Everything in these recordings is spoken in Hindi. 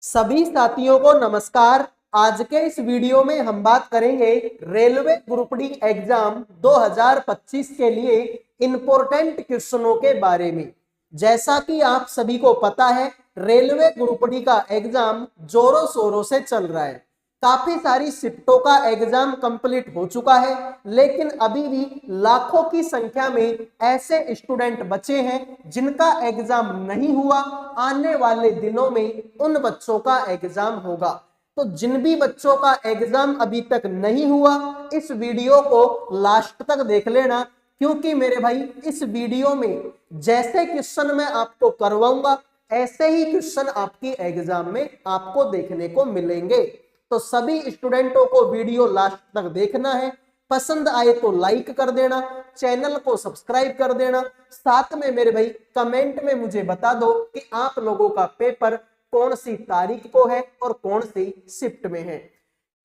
सभी साथियों को नमस्कार। आज के इस वीडियो में हम बात करेंगे रेलवे ग्रुप डी एग्जाम 2025 के लिए इंपॉर्टेंट क्वेश्चनों के बारे में। जैसा कि आप सभी को पता है, रेलवे ग्रुप डी का एग्जाम जोरों शोरों से चल रहा है। काफी सारी शिफ्टों का एग्जाम कंप्लीट हो चुका है, लेकिन अभी भी लाखों की संख्या में ऐसे स्टूडेंट बचे हैं जिनका एग्जाम नहीं हुआ। आने वाले दिनों में उन बच्चों का एग्जाम होगा। तो जिन भी बच्चों का एग्जाम अभी तक नहीं हुआ, इस वीडियो को लास्ट तक देख लेना, क्योंकि मेरे भाई इस वीडियो में जैसे क्वेश्चन मैं आपको करवाऊंगा ऐसे ही क्वेश्चन आपकी एग्जाम में आपको देखने को मिलेंगे। तो सभी स्टूडेंटों को वीडियो लास्ट तक देखना है। पसंद आए तो लाइक कर देना, चैनल को सब्सक्राइब कर देना। साथ में मेरे भाई कमेंट में मुझे बता दो कि आप लोगों का पेपर कौन सी तारीख को है और कौन सी शिफ्ट में है।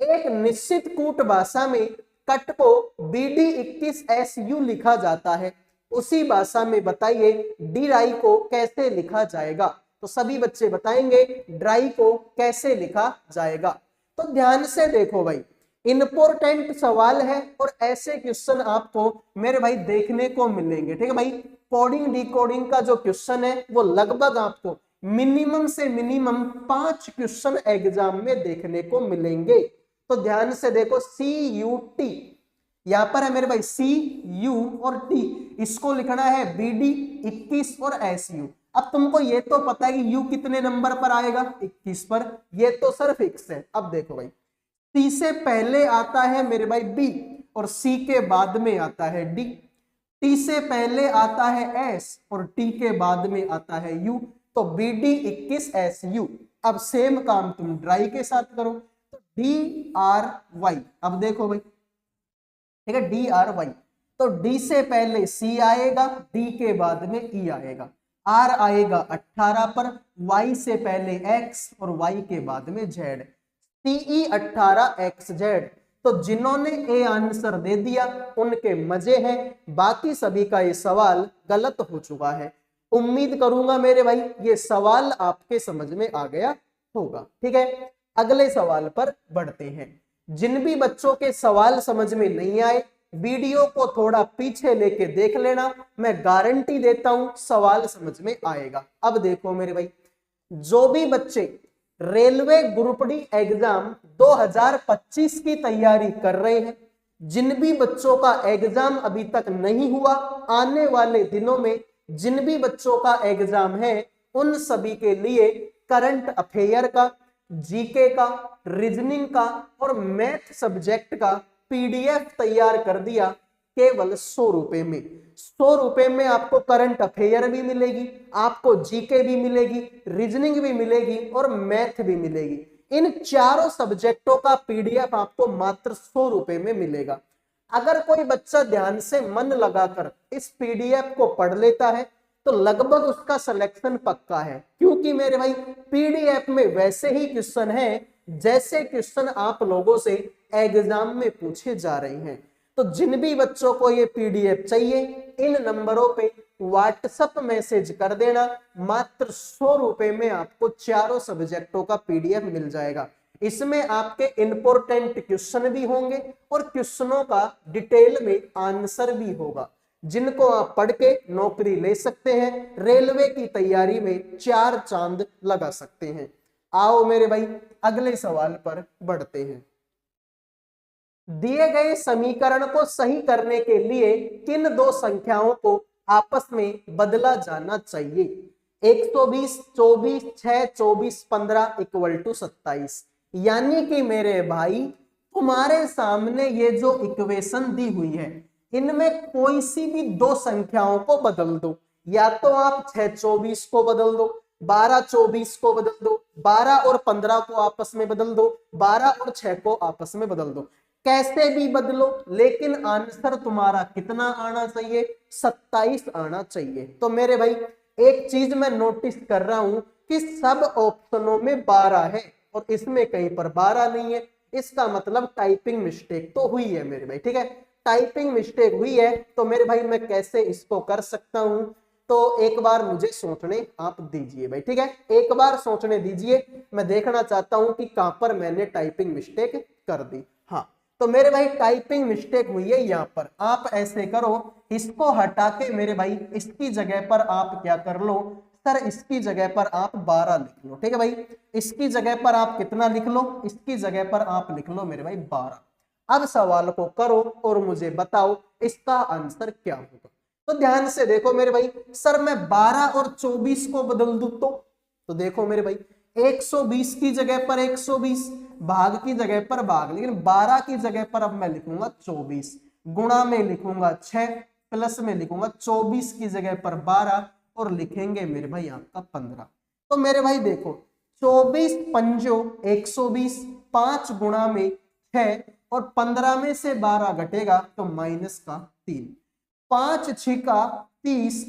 एक निश्चित कूट भाषा में कट को BD21SU लिखा जाता है, उसी भाषा में बताइए डी को कैसे लिखा जाएगा। तो सभी बच्चे बताएंगे ड्राई को कैसे लिखा जाएगा। तो ध्यान से देखो भाई, इंपॉर्टेंट सवाल है और ऐसे क्वेश्चन आपको मेरे भाई देखने को मिलेंगे। ठीक है भाई, कोडिंग डिकोडिंग का जो क्वेश्चन है वो लगभग आपको मिनिमम से मिनिमम 5 क्वेश्चन एग्जाम में देखने को मिलेंगे। तो ध्यान से देखो, CUT यहां पर है मेरे भाई, CU और T, इसको लिखना है BD21 और SU। अब तुमको ये तो पता है कि U कितने नंबर पर आएगा, 21 पर, ये तो सर फिक्स है। अब देखो भाई, C से पहले आता है मेरे भाई B और C के बाद में आता है D, T से पहले आता है S और T के बाद में आता है U। तो BD21SU। अब सेम काम तुम ड्राई के साथ करो, तो DRY। अब देखो भाई, ठीक है, DRY, तो D से पहले C आएगा, D के बाद में E आएगा, R आएगा 18 पर, Y से पहले X और Y के बाद में Z, CE 18XZ। तो जिन्होंने ए आंसर दे दिया उनके मजे हैं, बाकी सभी का ये सवाल गलत हो चुका है। उम्मीद करूंगा मेरे भाई ये सवाल आपके समझ में आ गया होगा। ठीक है, अगले सवाल पर बढ़ते हैं। जिन भी बच्चों के सवाल समझ में नहीं आए, वीडियो को थोड़ा पीछे लेके देख लेना, मैं गारंटी देता हूं सवाल समझ में आएगा। अब देखो मेरे भाई, जो भी बच्चे रेलवे ग्रुप डी एग्जाम 2025 की तैयारी कर रहे हैं, जिन भी बच्चों का एग्जाम अभी तक नहीं हुआ, आने वाले दिनों में जिन भी बच्चों का एग्जाम है, उन सभी के लिए करंट अफेयर का, जीके का, रीजनिंग का और मैथ सब्जेक्ट का PDF तैयार कर दिया केवल 100 रुपए में। 100 रुपए में आपको करंट अफेयर भी मिलेगी, आपको जीके भी मिलेगी, रीजनिंग भी मिलेगी और मैथ भी मिलेगी। इन चारों सब्जेक्टों का PDF आपको मात्र 100 रुपए में मिलेगा। अगर कोई बच्चा ध्यान से मन लगाकर इस PDF को पढ़ लेता है तो लगभग उसका सिलेक्शन पक्का है, क्योंकि मेरे भाई PDF में वैसे ही क्वेश्चन है जैसे क्वेश्चन आप लोगों से एग्जाम में पूछे जा रहे हैं। तो जिन भी बच्चों को ये PDF चाहिए, इन नंबरों पे व्हाट्सएप मैसेज कर देना, मात्र 100 रुपए में आपको चारों सब्जेक्टों का PDF मिल जाएगा। इसमें आपके इंपॉर्टेंट क्वेश्चन भी होंगे और क्वेश्चनों का डिटेल में आंसर भी होगा, जिनको आप पढ़ के नौकरी ले सकते हैं, रेलवे की तैयारी में 4 चांद लगा सकते हैं। आओ मेरे भाई अगले सवाल पर बढ़ते हैं। दिए गए समीकरण को सही करने के लिए किन दो संख्याओं को आपस में बदला जाना चाहिए? 120, 24, 6, 24, 15 इक्वल टू 27। यानी कि मेरे भाई तुम्हारे सामने ये जो इक्वेशन दी हुई है, इनमें कोई सी भी दो संख्याओं को बदल दो। या तो आप 6, 24 को बदल दो, 12, 24 को बदल दो, 12 और 15 को आपस में बदल दो, 12 और 6 को आपस में बदल दो। कैसे भी बदलो, लेकिन आंसर तुम्हारा कितना आना चाहिए? 27 आना चाहिए। तो मेरे भाई एक चीज मैं नोटिस कर रहा हूं कि सब ऑप्शनों में 12 है और इसमें कहीं पर 12 नहीं है। इसका मतलब टाइपिंग मिस्टेक तो हुई है मेरे भाई। ठीक है, टाइपिंग मिस्टेक हुई है। तो मेरे भाई मैं कैसे इसको कर सकता हूं? तो एक बार मुझे सोचने आप दीजिए भाई, ठीक है, एक बार सोचने दीजिए। मैं देखना चाहता हूं कि कहां पर मैंने टाइपिंग मिस्टेक कर दी। हाँ, तो मेरे भाई टाइपिंग मिस्टेक हुई है यहाँ पर। आप ऐसे करो, इसको हटा के मेरे भाई इसकी जगह पर आप क्या कर लो सर, इसकी जगह पर आप 12 लिख लो, ठीक है भाई। इसकी जगह पर आप कितना लिख लो, इसकी जगह पर आप लिख लो मेरे भाई 12। अब सवाल को करो और मुझे बताओ इसका आंसर क्या होगा। तो ध्यान से देखो मेरे भाई, सर मैं 12 और 24 को बदल दूं तो देखो मेरे भाई 120 की जगह पर 120, भाग की जगह पर भाग, लेकिन 12 की जगह पर अब मैं लिखूंगा 24, गुणा में लिखूंगा 6, प्लस में लिखूंगा 24 की जगह पर 12 और लिखेंगे मेरे भाई आपका 15। तो मेरे भाई देखो 24 पंजो 120, 5 गुणा में 6 और 15 में से 12 घटेगा तो माइनस का 3, 5 छिका 30,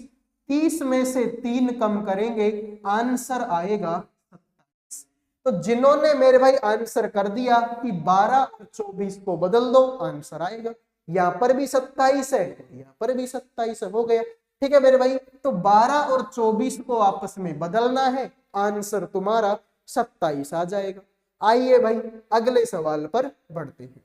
30 में से 3 कम करेंगे आंसर आएगा 27। तो जिन्होंने मेरे भाई आंसर कर दिया कि 12 और 24 को बदल दो आंसर आएगा, यहां पर भी 27 है, यहां पर भी 27 हो गया, ठीक है मेरे भाई। तो 12 और 24 को आपस में बदलना है, आंसर तुम्हारा 27 आ जाएगा। आइए भाई अगले सवाल पर बढ़ते हैं।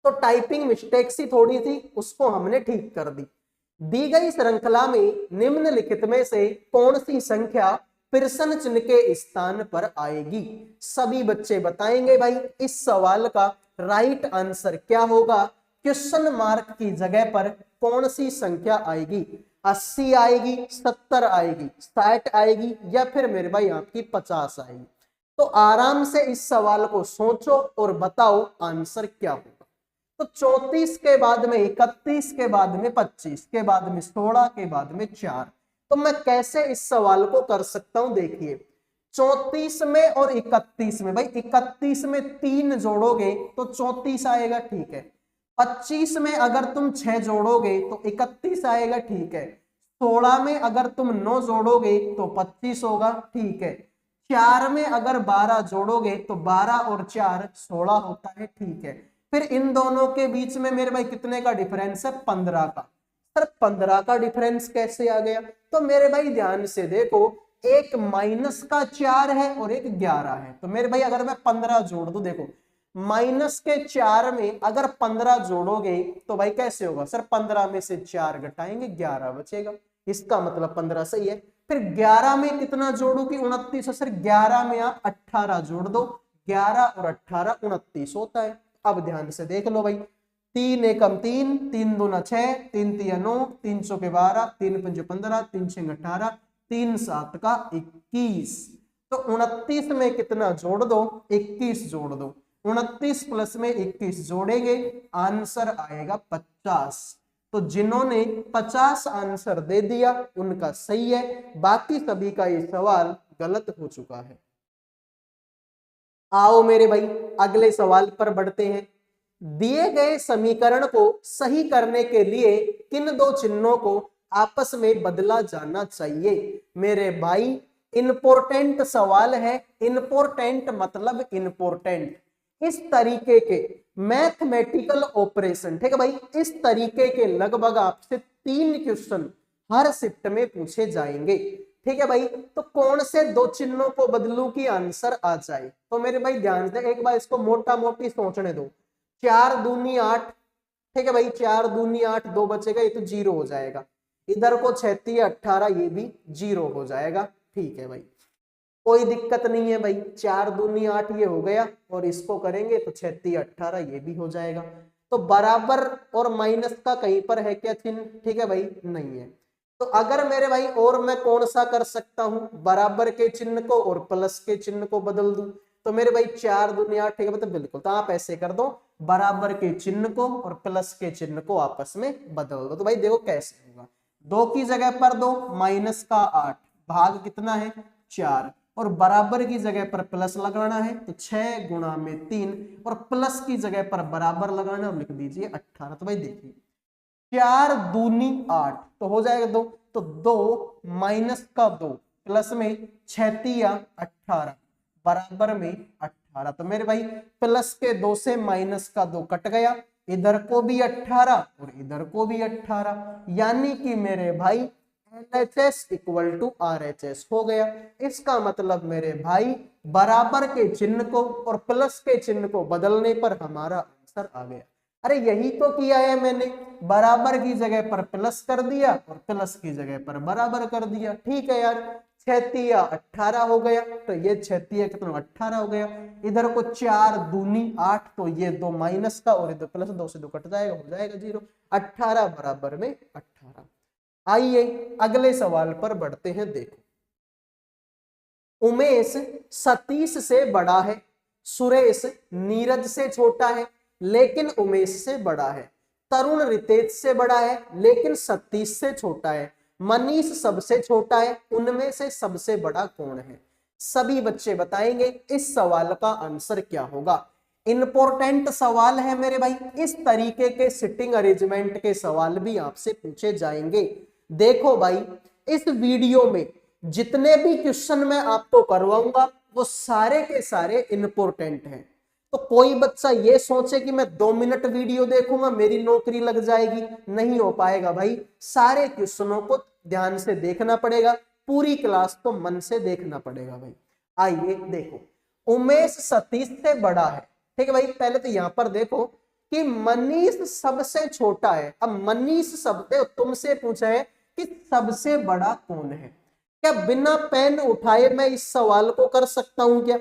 तो टाइपिंग मिस्टेक सी थोड़ी थी, उसको हमने ठीक कर दी गई श्रृंखला में निम्नलिखित में से कौन सी संख्या प्रश्न चिन्ह के स्थान पर आएगी। सभी बच्चे बताएंगे भाई इस सवाल का राइट आंसर क्या होगा। क्वेश्चन मार्क की जगह पर कौन सी संख्या आएगी, 80 आएगी, 70 आएगी, 60 आएगी या फिर मेरे भाई आपकी 50 आएगी। तो आराम से इस सवाल को सोचो और बताओ आंसर क्या होगा। तो 34 के बाद में 31 के बाद में 25 के बाद में 16 के बाद में 4। तो मैं कैसे इस सवाल को कर सकता हूं, देखिए 34 में और 31 में, भाई 31 में 3 जोड़ोगे तो 34 आएगा, ठीक है। 25 में अगर तुम 6 जोड़ोगे तो 31 आएगा, ठीक है। 16 में अगर तुम 9 जोड़ोगे तो 25 होगा, ठीक है। 4 में अगर 12 जोड़ोगे तो 12 और 4 16 होता है, ठीक है। फिर इन दोनों के बीच में मेरे भाई कितने का डिफरेंस है, 15 का। सर 15 का डिफरेंस कैसे आ गया, तो मेरे भाई ध्यान से देखो, एक माइनस का 4 है और एक 11 है। तो मेरे भाई अगर मैं 15 जोड़ दूं, देखो माइनस के 4 में अगर 15 जोड़ोगे तो भाई कैसे होगा सर, 15 में से 4 घटाएंगे 11 बचेगा, इसका मतलब 15 सही है। फिर 11 में कितना जोड़ू कि 29, सर 11 में आप 18 जोड़ दो, 11 और 18 29 होता है। अब ध्यान से देख लो भाई, 3 एकम 3, 3 दूना 6, 3 तिया 9, 3 चौके 12, 3 पंजे 15, 3 छह 18, 3 7 का 21। तो 29 में कितना जोड़ दो, 21 जोड़ दो, 29 प्लस में 21 जोड़ेंगे आंसर आएगा 50। तो जिन्होंने 50 आंसर दे दिया उनका सही है, बाकी सभी का ये सवाल गलत हो चुका है। आओ मेरे भाई अगले सवाल पर बढ़ते हैं। दिए गए समीकरण को सही करने के लिए किन दो चिन्हों को आपस में बदला जाना चाहिए। मेरे भाई इंपॉर्टेंट सवाल है, इंपॉर्टेंट मतलब इंपॉर्टेंट। इस तरीके के मैथमेटिकल ऑपरेशन, ठीक है भाई, इस तरीके के लगभग आपसे 3 क्वेश्चन हर शिफ्ट में पूछे जाएंगे, ठीक है भाई। तो कौन से दो चिन्हों को बदलूं कि आंसर आ जाए, तो मेरे भाई ध्यान से एक बार इसको मोटा मोटी सोचने दो। 4 दूनी 8, ठीक है भाई, 4 दूनी 8, 2 बचेगा, ये तो 0 हो जाएगा। इधर को 36 18, ये भी 0 हो जाएगा, ठीक है भाई, कोई दिक्कत नहीं है भाई। 4 दूनी 8 ये हो गया और इसको करेंगे तो 36 18 ये भी हो जाएगा। तो बराबर और माइनस का कहीं पर है क्या चिन्ह, ठीक है भाई, नहीं है। तो अगर मेरे भाई और मैं कौन सा कर सकता हूं, बराबर के चिन्ह को और प्लस के चिन्ह को बदल दूं। तो मेरे भाई 4 दूनी 8, ठीक है मतलब बिल्कुल। तो आप ऐसे कर दो, बराबर के चिन्ह को और प्लस के चिन्ह को आपस में बदल दो। तो भाई देखो कैसे होगा, 2 की जगह पर 2, माइनस का 8, भाग कितना है 4, और बराबर की जगह पर प्लस लगाना है तो 6 गुणा में 3, और प्लस की जगह पर बराबर लगाना और लिख दीजिए 18। तो भाई देखिए 4 दूनी 8 तो हो जाएगा 2, तो 2 माइनस का 2 प्लस में 6 तिया 18 बराबर में 18। तो मेरे भाई प्लस के 2 से माइनस का 2 कट गया, इधर को भी 18 और इधर को भी 18, यानी कि मेरे भाई LHS इक्वल टू RHS हो गया। इसका मतलब मेरे भाई बराबर के चिन्ह को और प्लस के चिन्ह को बदलने पर हमारा आंसर आ गया। अरे यही तो किया है मैंने, बराबर की जगह पर प्लस कर दिया और प्लस की जगह पर बराबर कर दिया। ठीक है यार, 6 18 हो गया, तो ये 6 कितना 18 हो गया। इधर को 4 दूनी 8, तो ये 2 माइनस का और इधर प्लस, 2 से 2 कट जाएगा, हो जाएगा 0। 18 बराबर में 18। आइए अगले सवाल पर बढ़ते हैं। देखो, उमेश सतीश से बड़ा है, सुरेश नीरज से छोटा है लेकिन उमेश से बड़ा है, तरुण रितेश से बड़ा है लेकिन सतीश से छोटा है, मनीष सबसे छोटा है, उनमें से सबसे बड़ा कौन है? सभी बच्चे बताएंगे इस सवाल का आंसर क्या होगा। इंपॉर्टेंट सवाल है मेरे भाई, इस तरीके के सिटिंग अरेंजमेंट के सवाल भी आपसे पूछे जाएंगे। देखो भाई, इस वीडियो में जितने भी क्वेश्चन मैं आपको करवाऊंगा वो सारे के सारे इंपॉर्टेंट हैं। तो कोई बच्चा ये सोचे कि मैं 2 मिनट वीडियो देखूंगा मेरी नौकरी लग जाएगी, नहीं हो पाएगा भाई। सारे क्वेश्चनों को ध्यान से देखना पड़ेगा, पूरी क्लास तो मन से देखना पड़ेगा भाई। आइए देखो, उमेश सतीश से बड़ा है, ठीक है भाई। पहले तो यहां पर देखो कि मनीष सबसे छोटा है। अब मनीष सबसे, तुमसे पूछा है कि सबसे बड़ा कौन है। क्या बिना पेन उठाए मैं इस सवाल को कर सकता हूं? क्या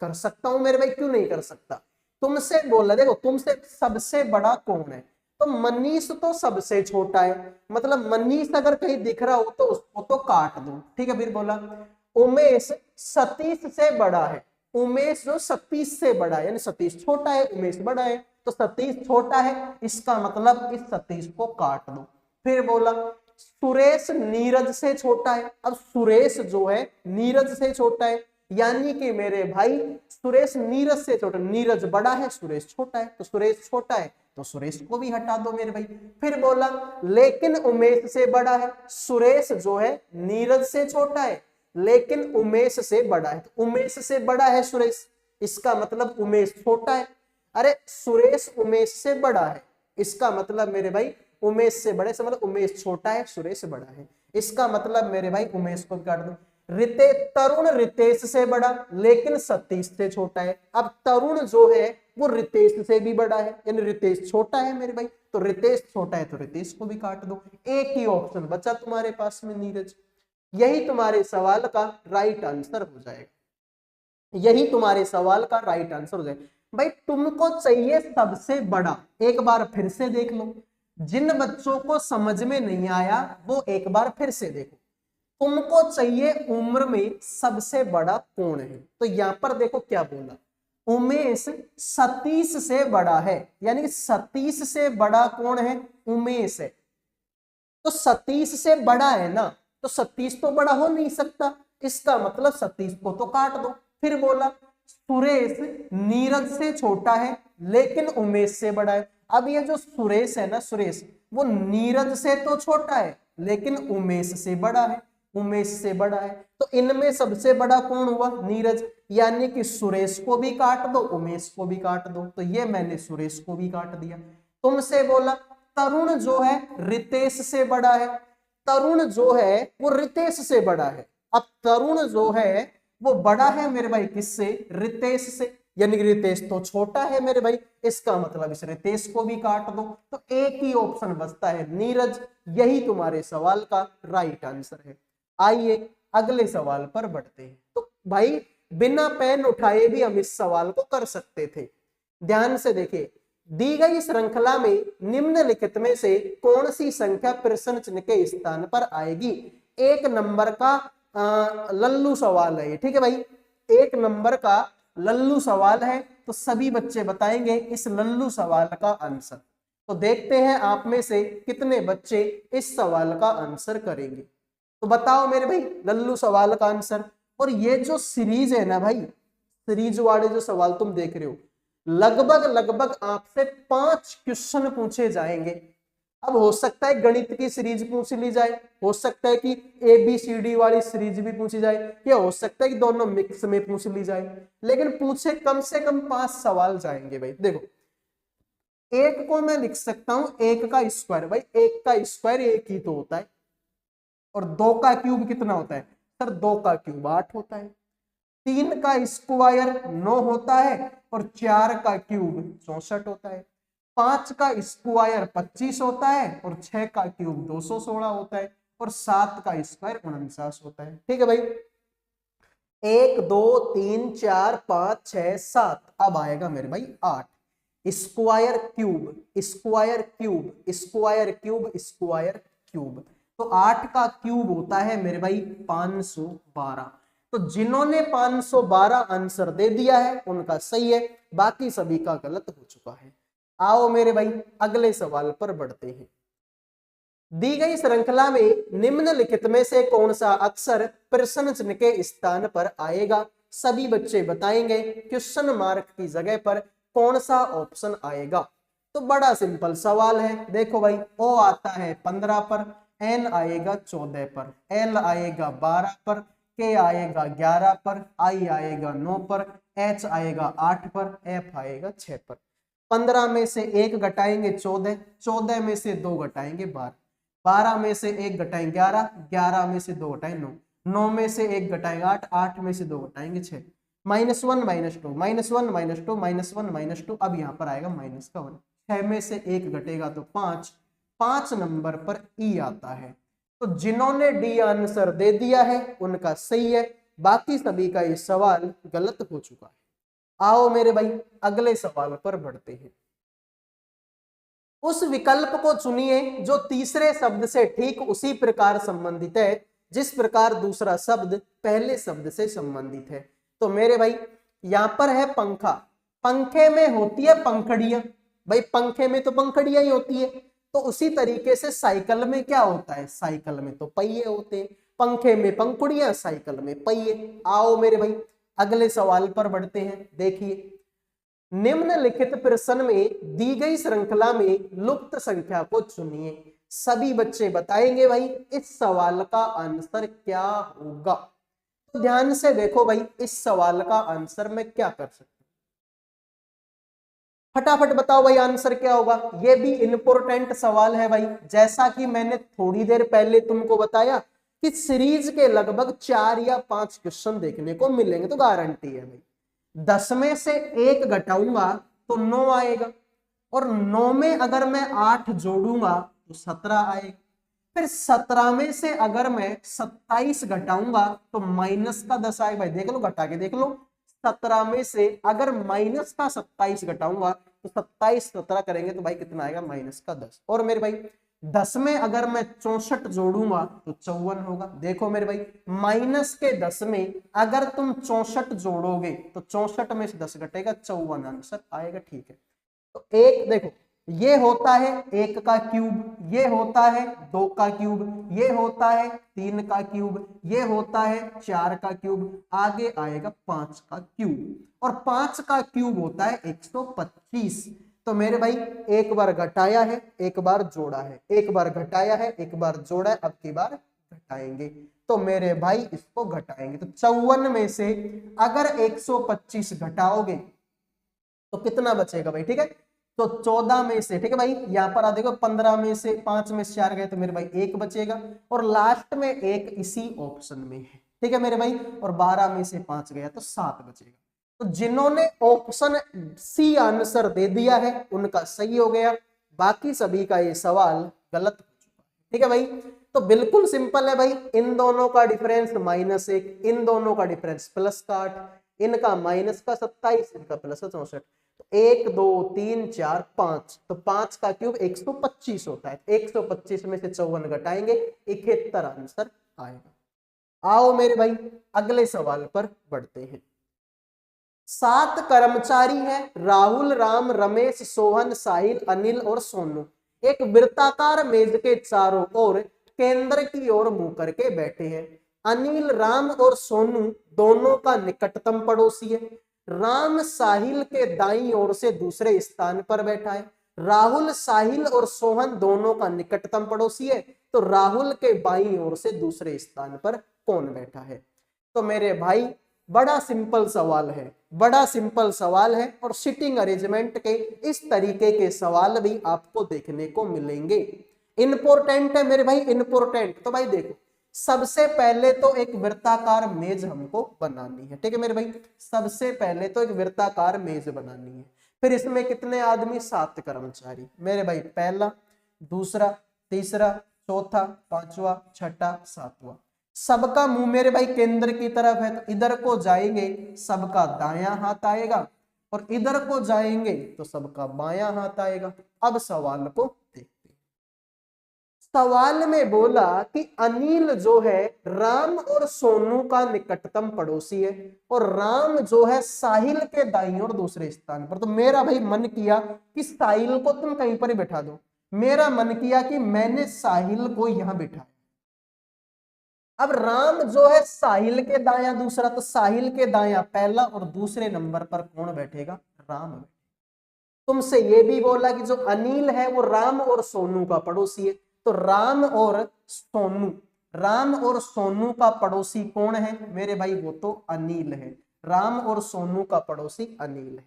कर सकता हूं मेरे भाई, क्यों नहीं कर सकता। तुमसे बोला, देखो तुमसे सबसे बड़ा कौन है, तो मनीष तो सबसे छोटा है, मतलब मनीष अगर कहीं दिख रहा हो तो उसको तो काट दो। ठीक है, फिर बोला उमेश सतीश से बड़ा है, उमेश जो सतीश से बड़ा है, यानी सतीश छोटा है उमेश बड़ा है, तो सतीश छोटा है, इसका मतलब इस सतीश को काट दो। फिर बोला सुरेश नीरज से छोटा है। अब सुरेश जो है नीरज से छोटा है, यानी कि मेरे भाई सुरेश नीरज से छोटा, नीरज बड़ा है सुरेश छोटा है, तो सुरेश छोटा है तो सुरेश को भी हटा दो मेरे भाई। फिर बोला लेकिन उमेश से बड़ा है, सुरेश जो है नीरज से छोटा है लेकिन उमेश से बड़ा है, तो उमेश से बड़ा है सुरेश, इसका मतलब उमेश छोटा है। अरे सुरेश उमेश से बड़ा है, इसका मतलब मेरे भाई उमेश से बड़े से मतलब उमेश छोटा है सुरेश बड़ा है, इसका मतलब मेरे भाई उमेश को काट दो। तरुण रितेश से बड़ा लेकिन सतीश से छोटा है। अब तरुण जो है वो रितेश से भी बड़ा है, यानी रितेश छोटा है मेरे भाई, तो रितेश छोटा है तो रितेश को भी काट दो। एक ही ऑप्शन बचा तुम्हारे पास में, नीरज। यही तुम्हारे सवाल का राइट आंसर हो जाएगा, यही तुम्हारे सवाल का राइट आंसर हो जाएगा। भाई तुमको चाहिए सबसे बड़ा, एक बार फिर से देख लो, जिन बच्चों को समझ में नहीं आया वो एक बार फिर से देखो। तुमको चाहिए उम्र में सबसे बड़ा कौन है, तो यहां पर देखो क्या बोला, उमेश सतीश से बड़ा है, यानी सतीश से बड़ा कौन है, उमेश है। तो सतीश से बड़ा है ना, तो सतीश तो बड़ा हो नहीं सकता, इसका मतलब सतीश को तो काट दो। फिर बोला सुरेश नीरज से छोटा है लेकिन उमेश से बड़ा है। अब ये जो सुरेश है ना, सुरेश वो नीरज से तो छोटा है लेकिन उमेश से बड़ा है, उमेश से बड़ा है, तो इनमें सबसे बड़ा कौन हुआ, नीरज, यानी कि सुरेश को भी काट दो उमेश को भी काट दो, तो ये मैंने सुरेश को भी काट दिया। तुमसे बोला तरुण जो है रितेश से बड़ा है, तरुण जो है वो रितेश से बड़ा है। अब तरुण जो है वो बड़ा है मेरे भाई किससे, रितेश से, यानी कि रितेश तो छोटा है मेरे भाई, इसका मतलब इस रितेश को भी काट दो, तो एक ही ऑप्शन बचता है नीरज। यही तुम्हारे सवाल का राइट आंसर है। आइए अगले सवाल पर बढ़ते हैं। तो भाई बिना पेन उठाए भी हम इस सवाल को कर सकते थे। ध्यान से देखिए, दी गई श्रृंखला में निम्नलिखित में से कौन सी संख्या प्रश्न चिन्ह के स्थान पर आएगी। एक नंबर का लल्लू सवाल है, ठीक है भाई, एक नंबर का लल्लू सवाल है, तो सभी बच्चे बताएंगे इस लल्लू सवाल का आंसर। तो देखते हैं आप में से कितने बच्चे इस सवाल का आंसर करेंगे। तो बताओ मेरे भाई लल्लू सवाल का आंसर। और ये जो सीरीज है ना भाई, सीरीज वाले जो सवाल तुम देख रहे हो, लगभग लगभग आपसे 5 क्वेश्चन पूछे जाएंगे। अब हो सकता है गणित की सीरीज पूछ ली जाए, हो सकता है कि ABCD वाली सीरीज भी पूछी जाए, या हो सकता है कि दोनों मिक्स में पूछ ली जाए, लेकिन पूछे कम से कम 5 सवाल जाएंगे भाई। देखो, एक को मैं लिख सकता हूं एक का स्क्वायर, भाई एक का स्क्वायर एक ही तो होता है, और 2 का क्यूब कितना होता है सर? 2 का क्यूब 8 होता है। 3 का स्क्वायर 9 होता है और 4 का क्यूब 64 होता है। 5 का स्क्वायर 25 होता है और 6 का क्यूब 216 होता है और 7 का स्क्वायर 49 होता है। ठीक है भाई, 1 2 3 4 5 6 7, अब आएगा मेरे भाई 8। Square cube square cube square cube square cube, तो 8 का क्यूब होता है मेरे भाई 512। तो जिन्होंने 512 आंसर दे दिया है उनका सही है, बाकी सभी का गलत हो चुका है। आओ मेरे भाई अगले सवाल पर बढ़ते हैं। दी गई श्रृंखला में निम्नलिखित में से कौन सा अक्षर प्रश्न चिन्ह के स्थान पर आएगा? सभी बच्चे बताएंगे क्वेश्चन मार्क की जगह पर कौन सा ऑप्शन आएगा। तो बड़ा सिंपल सवाल है, देखो भाई, ओ आता है 15 पर, एन आएगा 14 पर, एल आएगा 12 पर, के आएगा 11 पर, आई आएगा 9 पर, एच आएगा 8 पर, एफ आएगा 6 पर। 15 में से 1 घटाएंगे 14, 14 में से 2 घटाएंगे 12, 12 में से 1 घटाएंगे 11, 11 में से 2 घटाएंगे 9, 9 में से 1 घटाएंगे 8, 8 में से 2 घटाएंगे 6, -1 -2 -1 -2 -1 -2, अब यहाँ पर आएगा -1, 6 में से 1 घटेगा तो 5, 5 नंबर पर ई आता है। तो जिन्होंने डी आंसर दे दिया है उनका सही है, बाकी सभी का ये सवाल गलत हो चुका है। आओ मेरे भाई अगले सवाल पर बढ़ते हैं। उस विकल्प को चुनिए जो तीसरे शब्द से ठीक उसी प्रकार संबंधित है जिस प्रकार दूसरा शब्द पहले शब्द से संबंधित है। तो मेरे भाई यहां पर है पंखा, पंखे में होती है पंखड़ियां, भाई पंखे में तो पंखड़ियां ही होती है। तो उसी तरीके से साइकिल में क्या होता है? साइकिल में तो पहिए होते हैं, पंखे में पंखुड़ियां, साइकिल में पहिए। आओ मेरे भाई अगले सवाल पर बढ़ते हैं। देखिए, निम्नलिखित प्रश्न में दी गई श्रृंखला में लुप्त संख्या को चुनिए। सभी बच्चे बताएंगे भाई इस सवाल का आंसर क्या होगा। तो ध्यान से देखो भाई, इस सवाल का आंसर मैं क्या कर सकता हूं, फटाफट बताओ भाई आंसर क्या होगा। ये भी इंपॉर्टेंट सवाल है भाई, जैसा कि मैंने थोड़ी देर पहले तुमको बताया कि सीरीज के लगभग 4 या 5 क्वेश्चन देखने को मिलेंगे, तो गारंटी है भाई। 10 में से 1 घटाऊंगा तो 9 आएगा, और 9 में अगर मैं 8 जोड़ूंगा तो 17 आएगा। फिर 17 में से अगर मैं 27 घटाऊंगा तो माइनस का 10 आएगा। भाई देख लो, घटा के देख लो, 17 में से अगर माइनस का 27 घटाऊंगा तो 27 17 करेंगे तो भाई कितना आएगा? माइनस का 10। और मेरे भाई 10 में अगर मैं 64 जोड़ूंगा तो 54 होगा। देखो मेरे भाई, माइनस के 10 में अगर तुम 64 जोड़ोगे तो 64 में से 10 घटेगा, 54 आंसर आएगा। ठीक है, तो एक देखो, ये होता है 1 का क्यूब, ये होता है 2 का क्यूब, ये होता है 3 का क्यूब, ये होता है 4 का क्यूब, आगे आएगा 5 का क्यूब, और 5 का क्यूब होता है 125। तो मेरे भाई एक बार घटाया है, एक बार जोड़ा है, एक बार घटाया है, एक बार जोड़ा है, अब की बार घटाएंगे। तो मेरे भाई इसको घटाएंगे तो 54 में से अगर 125 घटाओगे तो कितना बचेगा भाई? ठीक है, तो 14 में से, ठीक है भाई, यहां पर आ देखो 15 में से 5 में से 4 गए तो मेरे भाई 1 बचेगा, और लास्ट में 1 इसी ऑप्शन में है। ठीक है मेरे भाई, और 12 में से 5 गया तो 7 बचेगा। तो जिन्होंने ऑप्शन सी आंसर दे दिया है उनका सही हो गया, बाकी सभी का ये सवाल गलत हो चुका है। ठीक है भाई, तो बिल्कुल सिंपल है भाई, इन दोनों का डिफरेंस -1, इन दोनों का डिफरेंस प्लस का 8, इनका माइनस का 27, इनका प्लस का 64। तो 1 2 3 4 5, तो 5 का क्यूब 125 होता है। 125 में से 54 घटाएंगे, 71 आंसर आएगा। आओ मेरे भाई अगले सवाल पर बढ़ते हैं। 7 कर्मचारी हैं, राहुल, राम, रमेश, सोहन, साहिल, अनिल और सोनू एक वृत्ताकार मेज के चारों ओर केंद्र की ओर मुंह करके बैठे हैं। अनिल, राम और सोनू दोनों का निकटतम पड़ोसी है। राम साहिल के दाईं ओर से दूसरे स्थान पर बैठा है। राहुल, साहिल और सोहन दोनों का निकटतम पड़ोसी है, तो राहुल के बाईं ओर से दूसरे स्थान पर कौन बैठा है? तो मेरे भाई बड़ा सिंपल सवाल है, बड़ा सिंपल सवाल है, और सिटिंग अरेंजमेंट के इस तरीके के सवाल भी आपको देखने को मिलेंगे। इंपॉर्टेंट है मेरे भाई, इंपॉर्टेंट। तो भाई देखो, सबसे पहले तो एक वृत्ताकार मेज हमको बनानी है, ठीक है मेरे भाई। सबसे पहले तो एक वृत्ताकार मेज बनानी है। फिर इसमें कितने आदमी, 7 कर्मचारी मेरे भाई। पहला, दूसरा, तीसरा, चौथा, पांचवा, छठा, सातवां। सबका मुंह मेरे भाई केंद्र की तरफ है, तो इधर को जाएंगे सबका दायां हाथ आएगा, और इधर को जाएंगे तो सबका बायां हाथ आएगा। अब सवाल को देखते हैं। सवाल में बोला कि अनिल जो है राम और सोनू का निकटतम पड़ोसी है, और राम जो है साहिल के दाईं और दूसरे स्थान पर। तो मेरा भाई मन किया कि साहिल को तुम कहीं पर ही बैठा दो। मेरा मन किया कि मैंने साहिल को यहां बिठाया। अब राम जो है साहिल के दाया दूसरा, तो साहिल के दाया पहला और दूसरे नंबर पर कौन बैठेगा, राम। तुमसे ये भी बोला कि जो अनिल है वो राम और सोनू का पड़ोसी है, तो राम और सोनू, राम और सोनू का पड़ोसी कौन है मेरे भाई, वो तो अनिल है। राम और सोनू का पड़ोसी अनिल है।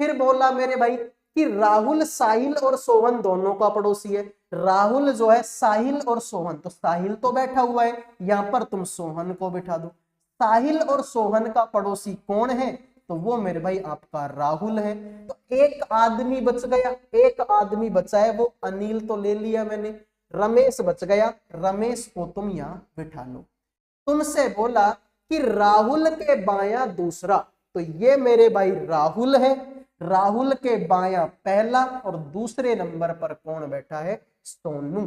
फिर बोला मेरे भाई कि राहुल साहिल और सोहन दोनों का पड़ोसी है। राहुल जो है साहिल और सोहन, तो साहिल तो बैठा हुआ है, यहां पर तुम सोहन को बिठा दो। साहिल और सोहन का पड़ोसी कौन है, तो वो मेरे भाई आपका राहुल है। तो एक आदमी बच गया, एक आदमी बचा है, वो अनिल तो ले लिया मैंने। रमेश बच गया, रमेश को तुम यहां बिठा लो। तुमसे बोला कि राहुल के बाया दूसरा, तो ये मेरे भाई राहुल है। राहुल के बाया पहला और दूसरे नंबर पर कौन बैठा है, सोनू।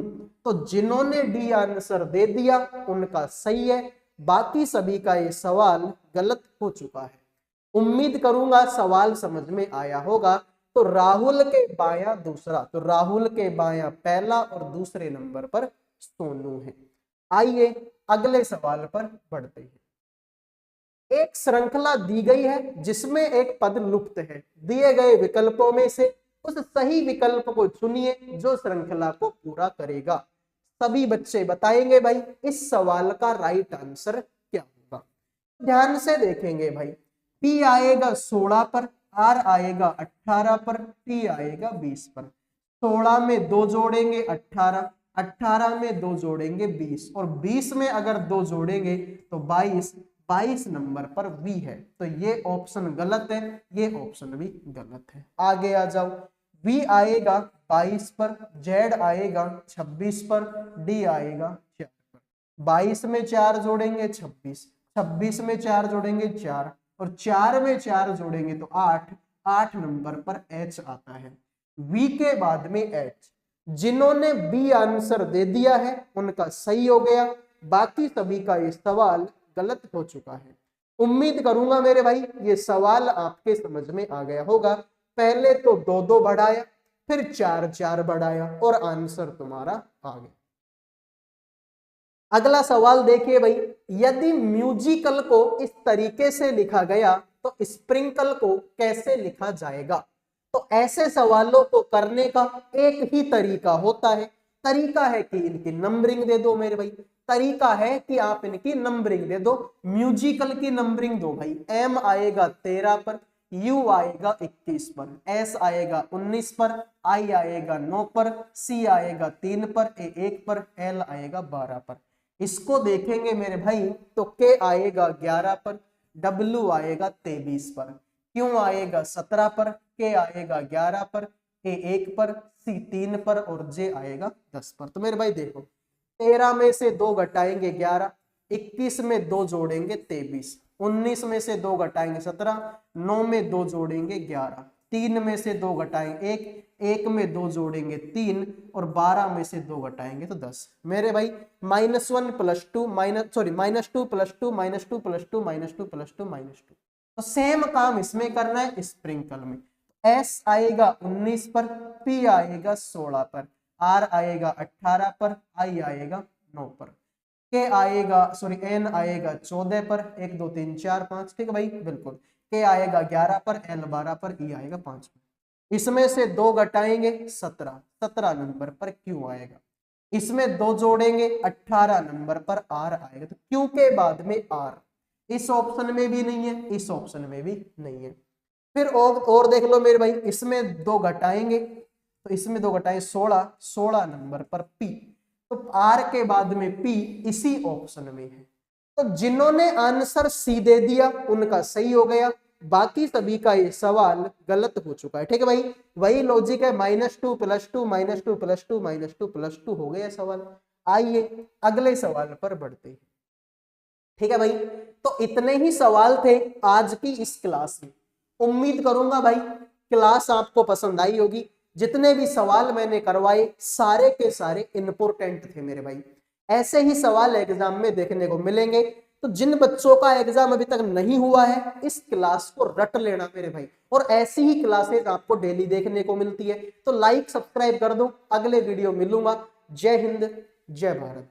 तो जिन्होंने डी आंसर दे दिया उनका सही है, बाकी सभी का ये सवाल गलत हो चुका है। उम्मीद करूंगा सवाल समझ में आया होगा। तो राहुल के बाया दूसरा, तो राहुल के बाया पहला और दूसरे नंबर पर सोनू है। आइए अगले सवाल पर बढ़ते हैं। एक श्रृंखला दी गई है जिसमें एक पद लुप्त है। दिए गए विकल्पों में से उस सही विकल्प को चुनिए जो श्रृंखला को पूरा करेगा। सभी बच्चे बताएंगे भाई इस सवाल का राइट आंसर क्या होगा। ध्यान से देखेंगे भाई। P आएगा 16 पर, R आएगा 18 पर, T आएगा 20 पर। 16 में 2 जोड़ेंगे 18, 18 में 2 जोड़ेंगे 20, और 20 में अगर 2 जोड़ेंगे तो 22, 22 नंबर पर V है। तो ये ऑप्शन गलत है, ये ऑप्शन भी गलत है। आगे आ जाओ। V आएगा 22 पर, Z आएगा 26 पर, D आएगा 4 पर। 22 में 4 जोड़ेंगे 26, 26 में 4 जोड़ेंगे 4, और 4 में 4 जोड़ेंगे तो 8, 8 नंबर पर H आता है। V के बाद में H। जिन्होंने B आंसर दे दिया है उनका सही हो गया, बाकी सभी का ये सवाल गलत हो चुका है। उम्मीद करूंगा मेरे भाई ये सवाल आपके समझ में आ गया होगा। पहले तो 2-2 बढ़ाया, फिर 4-4 बढ़ाया, और आंसर तुम्हारा आ गया। अगला सवाल देखिए भाई। यदि म्यूजिकल को इस तरीके से लिखा गया तो स्प्रिंकल को कैसे लिखा जाएगा। तो ऐसे सवालों को करने का एक ही तरीका होता है। तरीका है कि इनकी नंबरिंग दे दो मेरे भाई। तरीका है कि आप इनकी नंबरिंग दे दो। म्यूजिकल की नंबरिंग दो भाई। M आएगा 13 पर, U आएगा 21 पर, S आएगा 19 पर, I आएगा 9 पर, C आएगा 3 पर, A 1 पर, L आएगा 12 पर। इसको देखेंगे मेरे भाई तो K आएगा 11 पर, W आएगा 23 पर, Q आएगा 17 पर, K आएगा 11 पर, A 1 पर, C 3 पर, और J आएगा 10 पर। तो मेरे भाई देखो 13 में से 2 घटाएंगे 11, 21 में 2 जोड़ेंगे 23, 19 में से 2 घटाएंगे 17, 9 में 2 जोड़ेंगे 11, 3 में से 2 घटाएंगे 1, 1 में 2 जोड़ेंगे 3, और 12 में से 2 घटाएंगे तो 10। मेरे भाई -1 + 2 -2 + 2 -2 + 2 -2 + 2 -2। तो सेम काम इसमें करना है स्प्रिंकल में। S आएगा 19 पर, P आएगा 16 पर, R आएगा 18 पर, I आएगा 9 पर, N आएगा 14 पर, 1 2 3 4 5। ठीक है भाई बिल्कुल। K आएगा 11 पर, L 12 पर, E आएगा 5 पर। इसमें से 2 घटाएंगे 17, 17 नंबर पर Q आएगा। इसमें 2 जोड़ेंगे 18 नंबर पर R आएगा। तो Q के बाद में R इस ऑप्शन में भी नहीं है, इस ऑप्शन में भी नहीं है। फिर और देख लो मेरे भाई। इसमें 2 घटाएंगे तो इसमें 2 घटाएंगे 16, 16 नंबर पर P। तो आर के बाद में पी इसी ऑप्शन में है। तो जिन्होंने आंसर सी दे दिया उनका सही हो गया, बाकी सभी का ये सवाल गलत हो चुका है। ठीक है भाई, वही लॉजिक है, -2 + 2 -2 + 2 -2 + 2 हो गया सवाल। आइए अगले सवाल पर बढ़ते हैं। ठीक है भाई, तो इतने ही सवाल थे आज की इस क्लास में। उम्मीद करूंगा भाई क्लास आपको पसंद आई होगी। जितने भी सवाल मैंने करवाए सारे के सारे इंपॉर्टेंट थे मेरे भाई। ऐसे ही सवाल एग्जाम में देखने को मिलेंगे। तो जिन बच्चों का एग्जाम अभी तक नहीं हुआ है इस क्लास को रट लेना मेरे भाई, और ऐसी ही क्लासेस आपको डेली देखने को मिलती है। तो लाइक सब्सक्राइब कर दो, अगले वीडियो मिलूंगा। जय हिंद, जय भारत।